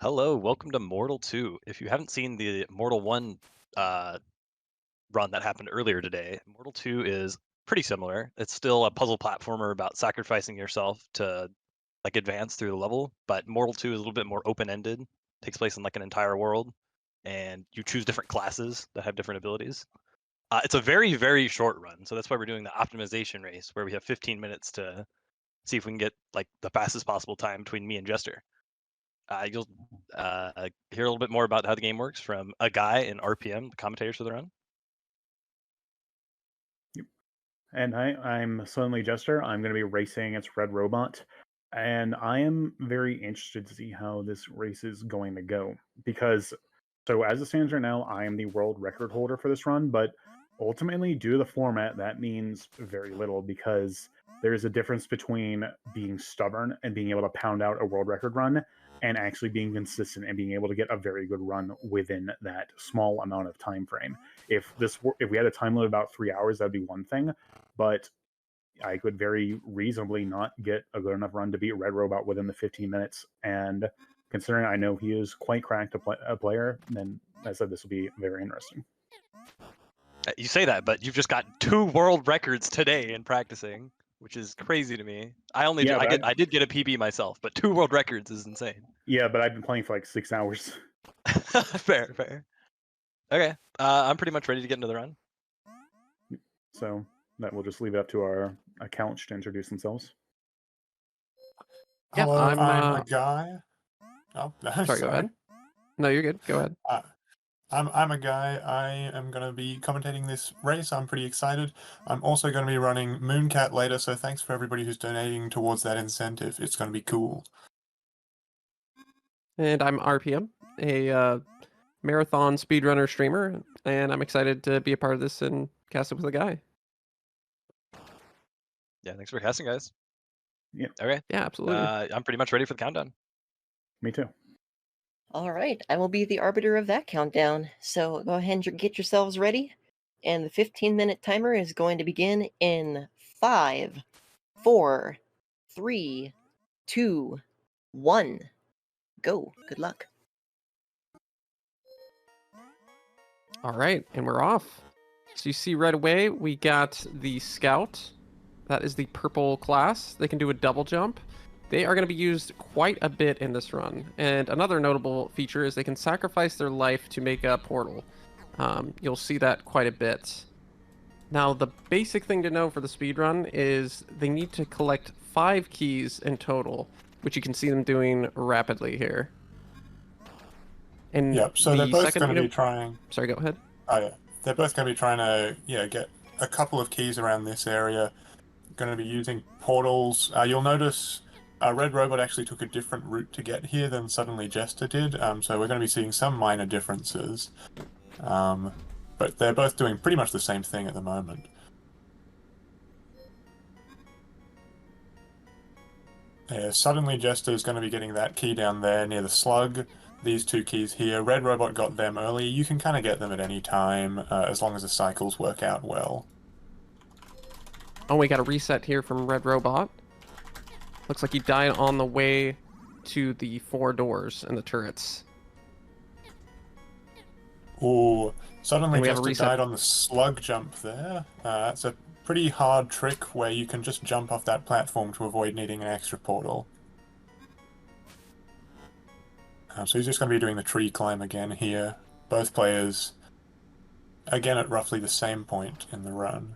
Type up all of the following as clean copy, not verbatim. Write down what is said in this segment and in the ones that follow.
Hello, welcome to Mortal 2. If you haven't seen the Mortal 1 uh, run that happened earlier today, Mortal 2 is pretty similar. It's still a puzzle platformer about sacrificing yourself to advance through the level, but Mortal 2 is a little bit more open-ended. Takes place in an entire world, and you choose different classes that have different abilities. It's a very, very short run, so that's why we're doing the optimization race, where we have 15 minutes to see if we can get the fastest possible time between me and Jester. You'll hear a little bit more about how the game works from a guy in RPM, the commentators for the run. Yep. And I'm SuddenlyJester. I'm going to be racing against RedRobot. And I am very interested to see how this race is going to go. Because, so as it stands right now, I am the world record holder for this run. But ultimately, due to the format, that means very little because there's a difference between being stubborn and being able to pound out a world record run and actually being consistent and being able to get a very good run within that small amount of time frame. If we had a time limit of about 3 hours, that'd be one thing, but I could very reasonably not get a good enough run to beat RedRobot within the 15 minutes. And considering I know he is quite cracked a player, then I said this will be very interesting. You say that, but you've just got 2 world records today in practicing, which is crazy to me. I did get a PB myself, but 2 world records is insane. Yeah, but I've been playing for 6 hours. Fair. Okay, I'm pretty much ready to get into the run. So that we'll just leave it up to our accounts to introduce themselves. Yeah, Hello, I'm a guy. Oh, sorry, go ahead. No, you're good. Go ahead. I'm a guy. I am going to be commentating this race. I'm pretty excited. I'm also going to be running Mooncat later, so thanks for everybody who's donating towards that incentive. It's going to be cool. And I'm RPM, a marathon speedrunner streamer, and I'm excited to be a part of this and cast it with a guy. Yeah, thanks for casting, guys. Yeah. Okay. Yeah, absolutely. I'm pretty much ready for the countdown. Me too. All right, I will be the arbiter of that countdown. So go ahead and get yourselves ready. And the 15-minute timer is going to begin in 5, 4, 3, 2, 1. Go. Good luck. All right, and we're off. So you see right away, we got the Scout. That is the purple class. They can do a double jump. They are going to be used quite a bit in this run. And another notable feature is they can sacrifice their life to make a portal. You'll see that quite a bit. Now, the basic thing to know for the speedrun is they need to collect 5 keys in total, which you can see them doing rapidly here. And yep, so they're both going to be trying... Sorry, go ahead. Oh, yeah. They're both going to be trying to get a couple of keys around this area. Going to be using portals. You'll notice... RedRobot actually took a different route to get here than SuddenlyJester did, so we're going to be seeing some minor differences. But they're both doing pretty much the same thing at the moment. SuddenlyJester is going to be getting that key down there near the slug. These 2 keys here. RedRobot got them early. You can kind of get them at any time, as long as the cycles work out well. Oh, we got a reset here from RedRobot. Looks like he died on the way to the 4 doors and the turrets. Ooh, SuddenlyJester died on the slug jump there. That's a pretty hard trick where you can just jump off that platform to avoid needing an extra portal. So he's just going to be doing the tree climb again here. Both players, again at roughly the same point in the run.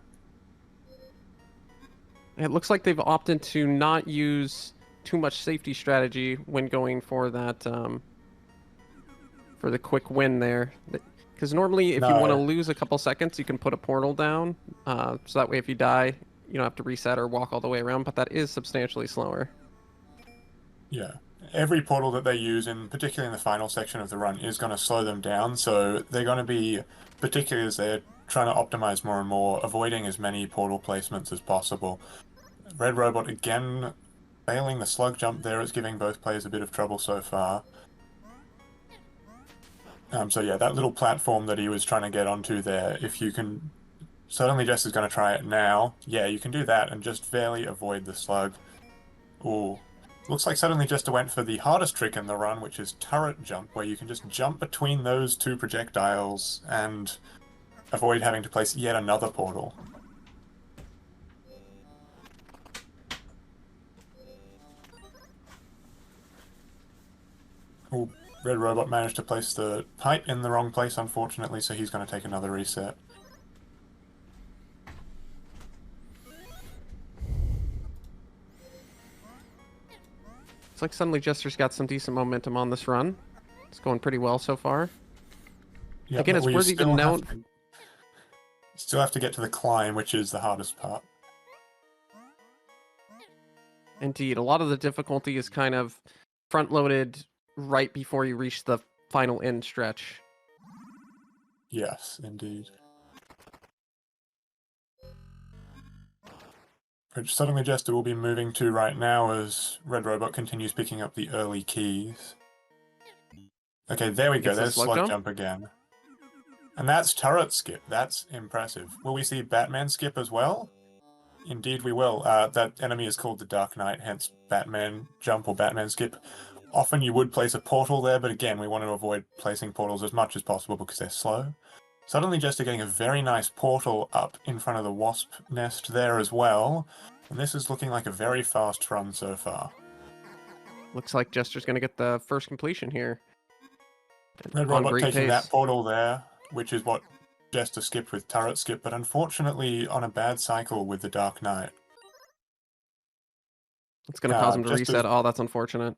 It looks like they've opted to not use too much safety strategy when going for that, for the quick win there. Because normally, if you want to lose a couple seconds, you can put a portal down. So that way, if you die, you don't have to reset or walk all the way around. But that is substantially slower. Yeah. Every portal that they use, particularly in the final section of the run, is going to slow them down. So they're going to be, particularly as they're trying to optimize more and more, avoiding as many portal placements as possible. RedRobot again failing the slug jump there. It's giving both players a bit of trouble so far. So yeah, that little platform that he was trying to get onto there, if you can... SuddenlyJester's going to try it now. Yeah, you can do that and just barely avoid the slug. Ooh. Looks like SuddenlyJester went for the hardest trick in the run, which is turret jump, where you can just jump between those two projectiles and avoid having to place yet another portal. Ooh, RedRobot managed to place the pipe in the wrong place, unfortunately, so he's going to take another reset. Looks like SuddenlyJester's got some decent momentum on this run. It's going pretty well so far. Yeah, Again, it's worthy to note. Still have to get to the climb, which is the hardest part. Indeed, a lot of the difficulty is kind of front-loaded right before you reach the final end stretch. Yes, indeed. Which SuddenlyJester will be moving to right now as RedRobot continues picking up the early keys. Okay, there we go. Gets the There's slug jump again. And that's turret skip. That's impressive. Will we see Batman skip as well? Indeed we will. That enemy is called the Dark Knight, hence Batman jump or Batman skip. Often you would place a portal there, but again, we want to avoid placing portals as much as possible because they're slow. SuddenlyJester getting a very nice portal up in front of the wasp nest there as well. And this is looking like a very fast run so far. Looks like Jester's going to get the first completion here. RedRobot taking that portal there, which is what Jester skipped with turret skip, but unfortunately on a bad cycle with the Dark Knight. It's going to cause him to reset. Oh, that's unfortunate.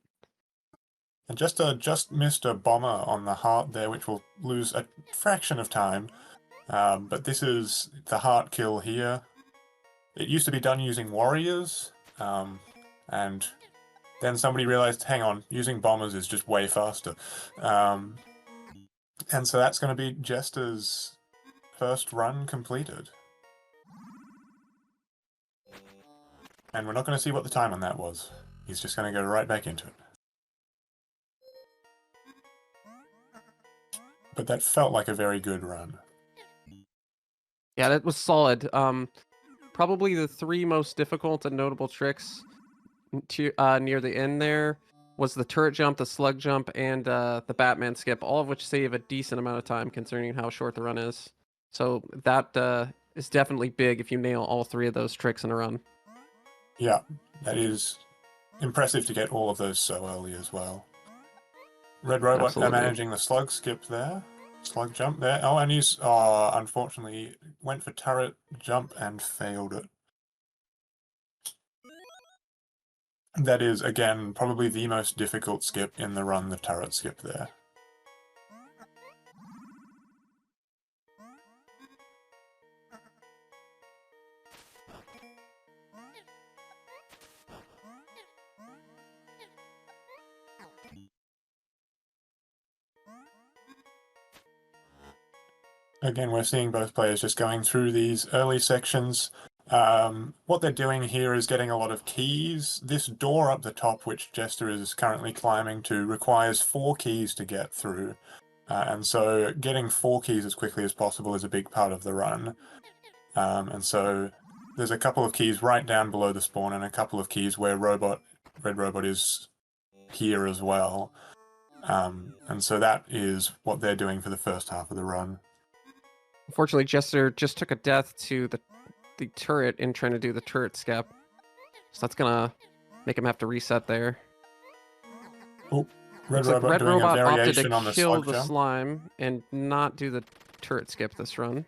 And just missed a bomber on the heart there, which will lose a fraction of time. But this is the heart kill here. It used to be done using warriors, and then somebody realized, hang on, using bombers is just way faster. And so that's going to be Jester's first run completed. And we're not going to see what the time on that was. He's just going to go right back into it. But that felt like a very good run. Yeah, that was solid. Probably the three most difficult and notable tricks near the end there was the turret jump, the slug jump, and the Batman skip, all of which save a decent amount of time considering how short the run is. So that is definitely big if you nail all three of those tricks in a run. Yeah, that is impressive to get all of those so early as well. RedRobot managing the slug skip there. Slug jump there. Oh, and he's unfortunately went for turret jump and failed it. That is, again, probably the most difficult skip in the run, the turret skip there. Again, we're seeing both players just going through these early sections. What they're doing here is getting a lot of keys. This door up the top, which Jester is currently climbing to, requires 4 keys to get through. And so getting 4 keys as quickly as possible is a big part of the run. And so there's a couple of keys right down below the spawn and a couple of keys where RedRobot is here as well. And so that is what they're doing for the first half of the run. Unfortunately, Jester just took a death to the turret in trying to do the turret skip. So that's going to make him have to reset there. Oh, RedRobot doing a variation on the slug jump. Opted to kill the slime and not do the turret skip this run.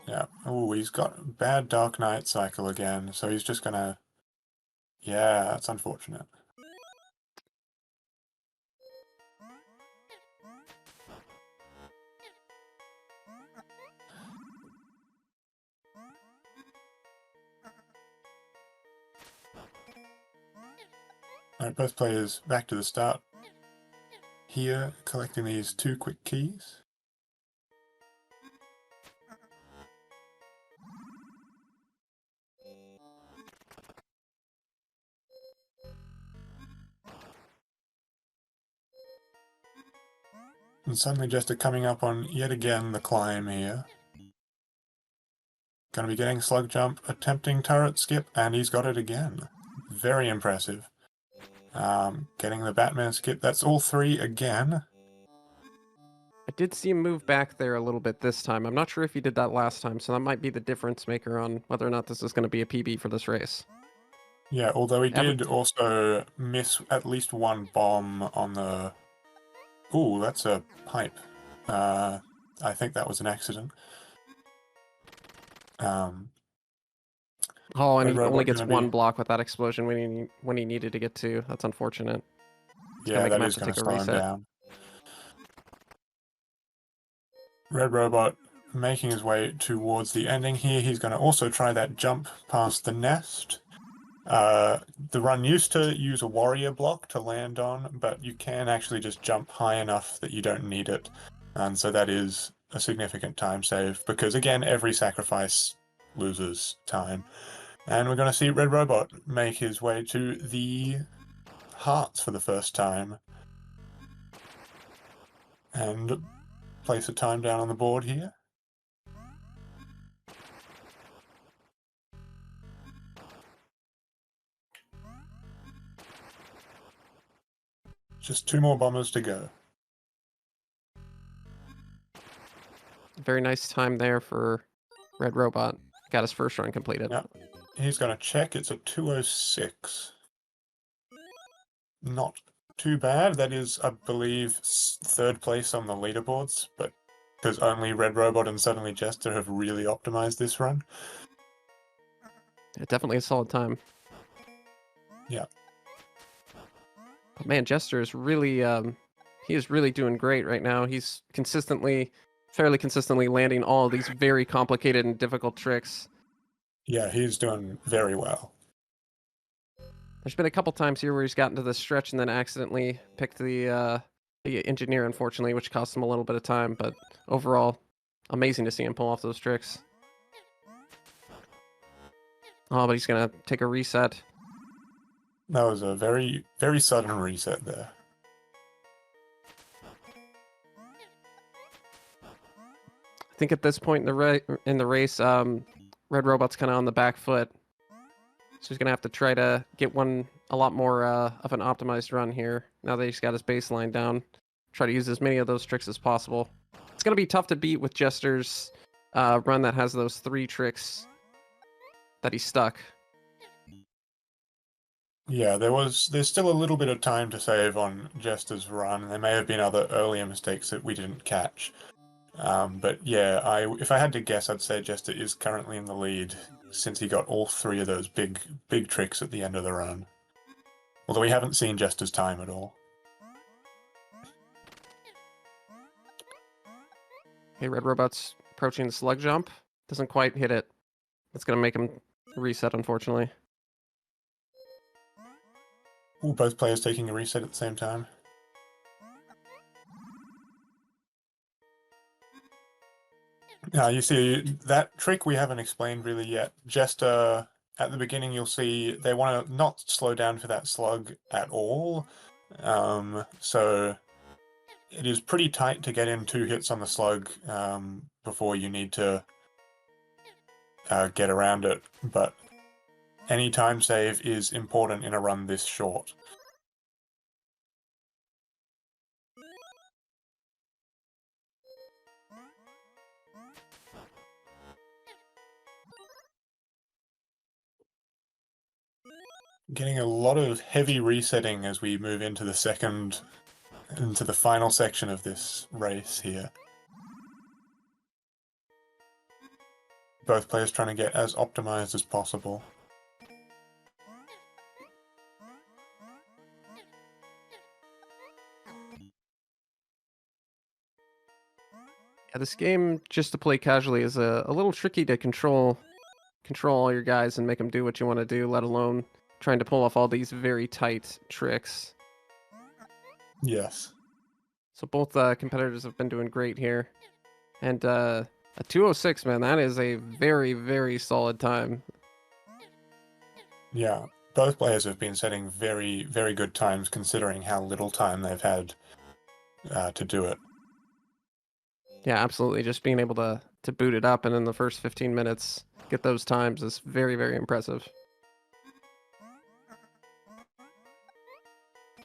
Yeah. Oh, he's got a bad Dark Knight cycle again, so he's just going to... Yeah, that's unfortunate. Alright, both players back to the start. Here, collecting these 2 quick keys. And SuddenlyJester coming up on yet again the climb here. Gonna be getting slug jump, attempting turret skip, and he's got it again. Very impressive. Getting the Batman skip. That's all 3 again. I did see him move back there a little bit this time. I'm not sure if he did that last time, so that might be the difference maker on whether or not this is going to be a PB for this race. Yeah, although he did also miss at least 1 bomb on the... Ooh, that's a pipe. I think that was an accident. Oh, and he RedRobot only gets gonna 1 be- block with that explosion when he needed to get 2. That's unfortunate. It's Yeah, gonna make him that have is to going to take a slow him reset. down. RedRobot making his way towards the ending here. He's going to also try that jump past the nest. The run used to use a warrior block to land on, but you can actually just jump high enough that you don't need it. And so that is a significant time save, because again, every sacrifice loses time. And we're going to see RedRobot make his way to the hearts for the first time. And place a time down on the board here. Just 2 more bombers to go. Very nice time there for RedRobot. Got his first run completed. Yep. He's going to check. It's a 206. Not too bad. That is, I believe, 3rd place on the leaderboards, but because only RedRobot and SuddenlyJester have really optimized this run. Yeah, definitely a solid time. Yeah. But man, Jester is really he is really doing great right now. He's fairly consistently landing all of these very complicated and difficult tricks. Yeah, he's doing very well. There's been a couple times here where he's gotten to the stretch and then accidentally picked the engineer, unfortunately, which cost him a little bit of time. But overall, amazing to see him pull off those tricks. Oh, but he's gonna take a reset. That was a very, very sudden reset there. I think at this point in the race, RedRobot's kind of on the back foot, so he's gonna have to try to get a lot more of an optimized run here. Now that he's got his baseline down, try to use as many of those tricks as possible. It's gonna be tough to beat with Jester's run that has those 3 tricks that he's stuck. Yeah, there's still a little bit of time to save on Jester's run. There may have been other earlier mistakes that we didn't catch. But yeah, if I had to guess, I'd say Jester is currently in the lead since he got all 3 of those big tricks at the end of the run. Although we haven't seen Jester's time at all. Okay, RedRobot's approaching the slug jump. Doesn't quite hit it. That's gonna make him reset, unfortunately. Ooh, both players taking a reset at the same time. You see, that trick we haven't explained really yet. Jester, at the beginning, you'll see they want to not slow down for that slug at all. So it is pretty tight to get in 2 hits on the slug before you need to get around it. But any time save is important in a run this short. Getting a lot of heavy resetting as we move into the final section of this race here. Both players trying to get as optimized as possible. Yeah, this game, just to play casually, is a little tricky to control all your guys and make them do what you want to do, let alone trying to pull off all these very tight tricks. Yes. So both competitors have been doing great here. And a 206, man, that is a very, very solid time. Yeah, both players have been setting very, very good times considering how little time they've had to do it. Yeah, absolutely. Just being able to boot it up and in the first 15 minutes get those times is very, very impressive.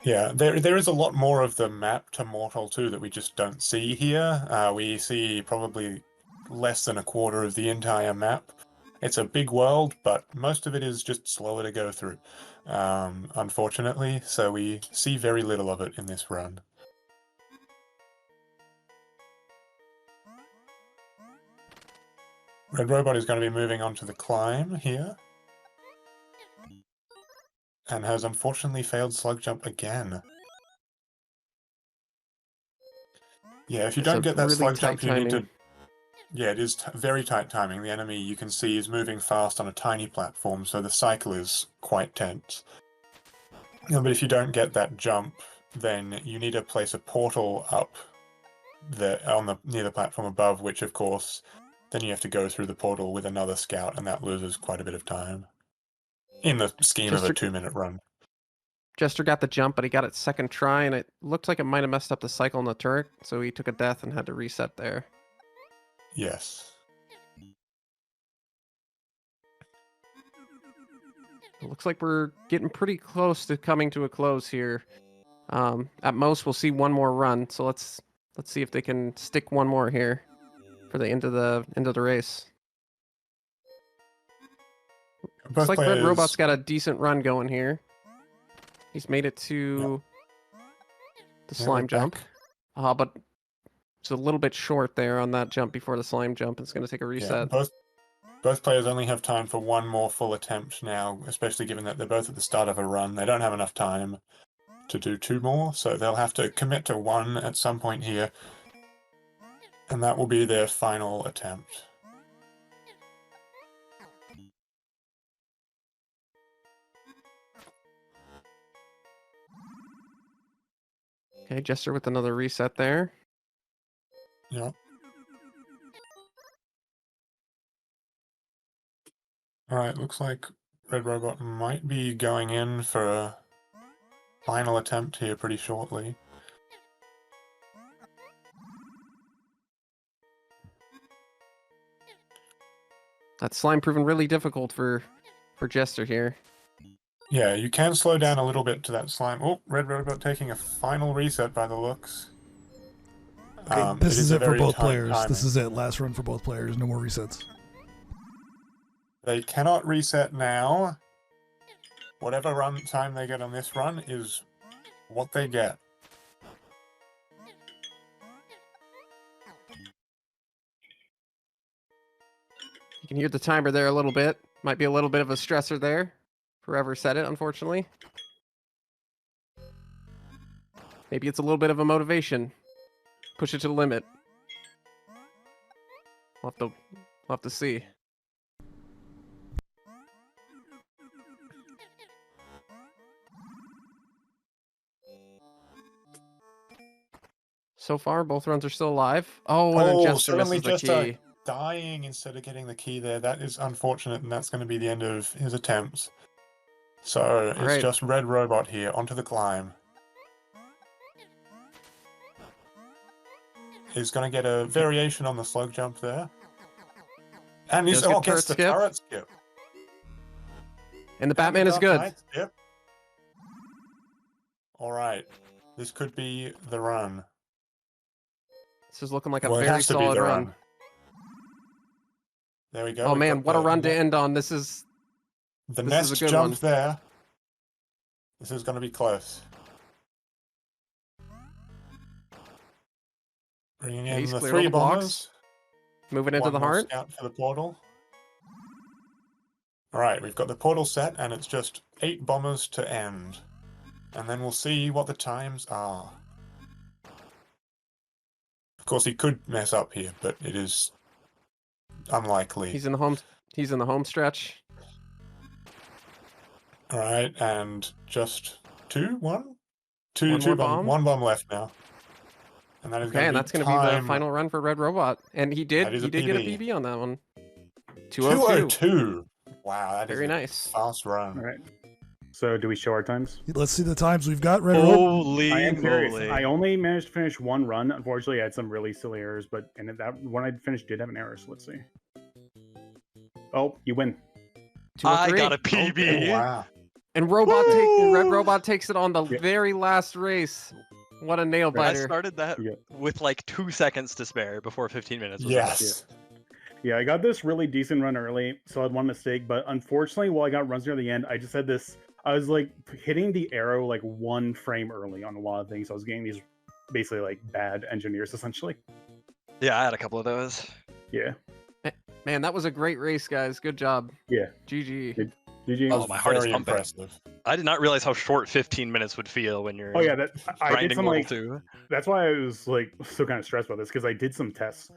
Yeah, there is a lot more of the map to Mortol II that we just don't see here. We see probably less than a quarter of the entire map. It's a big world, but most of it is just slower to go through, unfortunately, so we see very little of it in this run. RedRobot is going to be moving on to the climb here, and has unfortunately failed slug jump again. Yeah, if you don't get that really slug tight jump, you need timing. to... Yeah, it is very tight timing. The enemy, you can see, is moving fast on a tiny platform, so the cycle is quite tense. But if you don't get that jump, then you need to place a portal up there near the platform above, which of course, then you have to go through the portal with another scout, and that loses quite a bit of time. In the scheme of a 2-minute run. Jester got the jump, but he got it second try, and it looked like it might have messed up the cycle in the turret, so he took a death and had to reset there. Yes. It looks like we're getting pretty close to coming to a close here. At most, we'll see one more run, so let's see if they can stick one more here for the end of the race. Looks like RedRobot's got a decent run going here. He's made it to the slime jump, but it's a little bit short there on that jump before the slime jump. It's going to take a reset. Yeah, both players only have time for one more full attempt now, especially given that they're both at the start of a run. They don't have enough time to do 2 more, so they'll have to commit to 1 at some point here, and that will be their final attempt. Okay, Jester with another reset there. Yeah. Alright, looks like RedRobot might be going in for a final attempt here pretty shortly. That slime proving really difficult for Jester here. Yeah, you can slow down a little bit to that slime. Oh, RedRobot taking a final reset by the looks. Okay, this is it for both players. Timing. This is it. Last run for both players. No more resets. They cannot reset now. Whatever run time they get on this run is what they get. You can hear the timer there a little bit. Might be a little bit of a stressor there. Whoever said it, unfortunately. Maybe it's a little bit of a motivation. Push it to the limit. We'll have to see. So far, both runs are still alive. Oh, and then Jester misses the key. Dying instead of getting the key there. That is unfortunate, and that's going to be the end of his attempts. So it's just RedRobot here onto the climb. He's going to get a variation on the slug jump there. And he's gets the turret skip. And the Batman is good. Yep. Alright. This could be the run. This is looking like a very solid run. There we go. Oh man, what a run to end on. This is the nest jump there. This is going to be close. Bringing in the 3 bombers. Moving into the heart. Scout for the portal. Alright, we've got the portal set, and it's just 8 bombers to end. And then we'll see what the times are. Of course, he could mess up here, but it is unlikely. He's in the home stretch. All right, and just 2 bomb left now. And that is okay, and that's going to be the final run for RedRobot, and he did get a PB on that one. 202. Wow, that is very nice. Fast run. All right. So do we show our times? Let's see the times we've got. Holy I am curious. moly. I only managed to finish 1 run. Unfortunately, I had some really silly errors, but that one I finished did have an error, so let's see. Oh, you win. I got a PB. Oh, wow. And RedRobot takes it on the Yeah. very last race. What a nail I biter. started that Yeah. with like 2 seconds to spare before 15 minutes was up. Yes. Yeah, I got this really decent run early, so I had one mistake, but unfortunately, while I got runs near the end, I just had this, I was like hitting the arrow like 1 frame early on a lot of things. I was getting these basically like bad engineers essentially. Yeah, I had a couple of those. Yeah. Man, that was a great race, guys. Good job. Yeah. GG. GG. That was my heart is very pumping. impressive. I did not realize how short 15 minutes would feel when you're Oh yeah, that I did grinding some Mortal like 2. that's why I was like so kind of stressed about this because I did some tests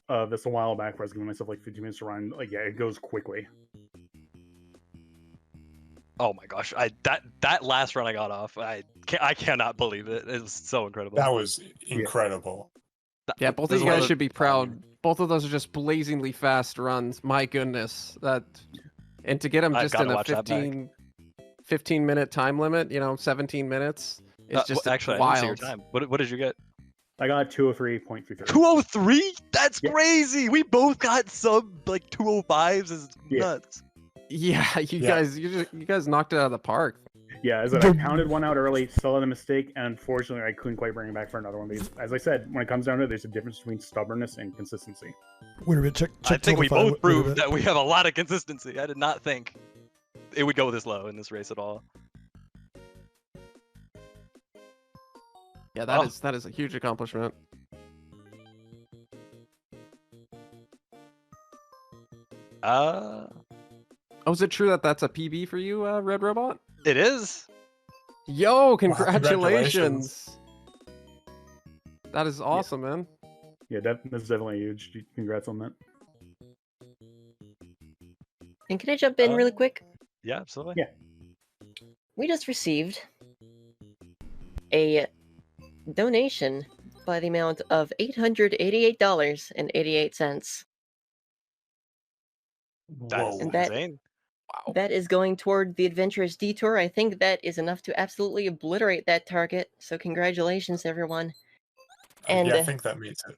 of this a while back where I was giving myself like 15 minutes to run. Like yeah, it goes quickly. Oh my gosh, that last run I got off, I cannot believe it. It was so incredible. That was incredible. Yeah, both of There's you a lot guys of- should be proud. Both of those are just blazingly fast runs. My goodness. And to get them I've just gotta in a watch that back. 15-minute time limit, 17 minutes, it's just actually, wild. I didn't see your time. What did you get? I got 203.33. 203? That's Yeah. crazy. We both got sub like 205s. Is Yeah. nuts. Yeah, you guys knocked it out of the park. Yeah, as I counted one out early, still had a mistake, and unfortunately I couldn't quite bring it back for another one because, as I said, when it comes down to it, there's a difference between stubbornness and consistency. WinnerBit, check I think we total both file, proved WinnerBit. that we have a lot of consistency. I did not think it would go this low in this race at all. Yeah, Oh. that is a huge accomplishment. Uh, Oh, is it true that that's a PB for you, RedRobot? it is. Yo, congratulations. congratulations! That is awesome, man. Yeah, that's definitely huge. Congrats on that. And can I jump in really quick? Yeah, absolutely. Yeah. We just received a donation by the amount of $888.88. That is Whoa. And that- insane. Wow. That is going toward the adventurous detour. I think that is enough to absolutely obliterate that target. So congratulations, everyone. And Yeah, I think that meets it.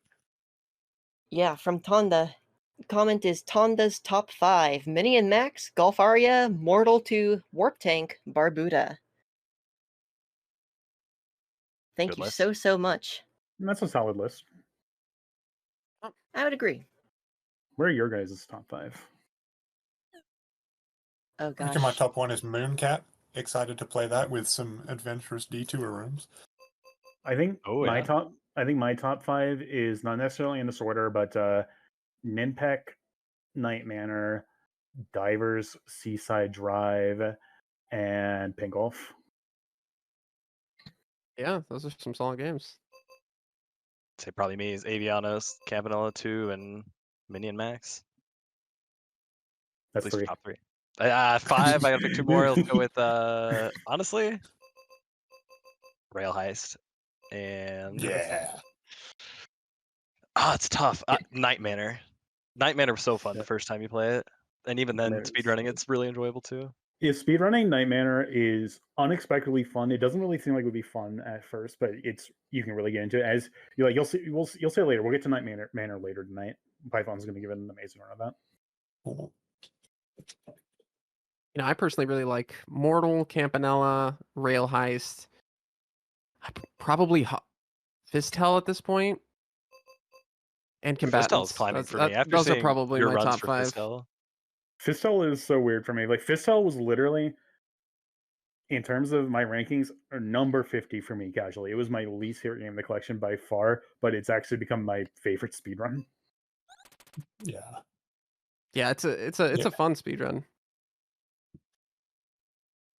yeah, from Tonda. Comment is Tonda's top 5. Mini and Max, Golfaria, Mortal II, Warp Tank, Barbuda. Thank Good you list. so much. And that's a solid list. I would agree. Where are your guys' top 5? Oh I think my gosh. top one is Mooncat. Excited to play that with some adventurous detour rooms. I think Oh, my yeah. top. I think my top 5 is not necessarily in this order, but Ninpek, Night Manor, Divers, Seaside Drive, and Pink Golf. Yeah, those are some solid games. Say probably me is Avianos, Campanella 2, and Minion Max. At That's least 3. top 3. 5. I gotta pick 2 more. Let's go with honestly, Rail Heist and Yeah. oh, it's tough. Night Manor. Night Manor was so fun the Yeah. first time you play it, and even then, Manor is speedrunning so it's really enjoyable too. Yeah, speedrunning Night Manor is unexpectedly fun. It doesn't really seem like it would be fun at first, but you can really get into it as you like. You'll see it later. We'll get to Night Manor later tonight. Python's going to give it an amazing run of that. Cool. I personally really like Mortal, Campanella, Rail Heist. Probably Fistel at this point. And Combatants. Fistel's climbing for me. After those are seeing probably your my runs top for 5. Fistel, Fistel is so weird for me. Like Fistel was literally, in terms of my rankings, number 50 for me casually. It was my least favorite game in the collection by far, but it's actually become my favorite speedrun. Yeah. Yeah, it's a fun speedrun.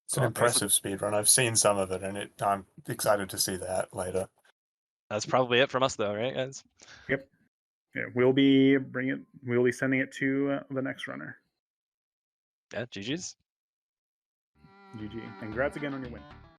It's an impressive speedrun. I've seen some of it, and I'm excited to see that later. that's probably it from us, though, right, guys? Yep. Yeah, we'll be sending it to the next runner. Yeah, GG's. GG. And congrats again on your win.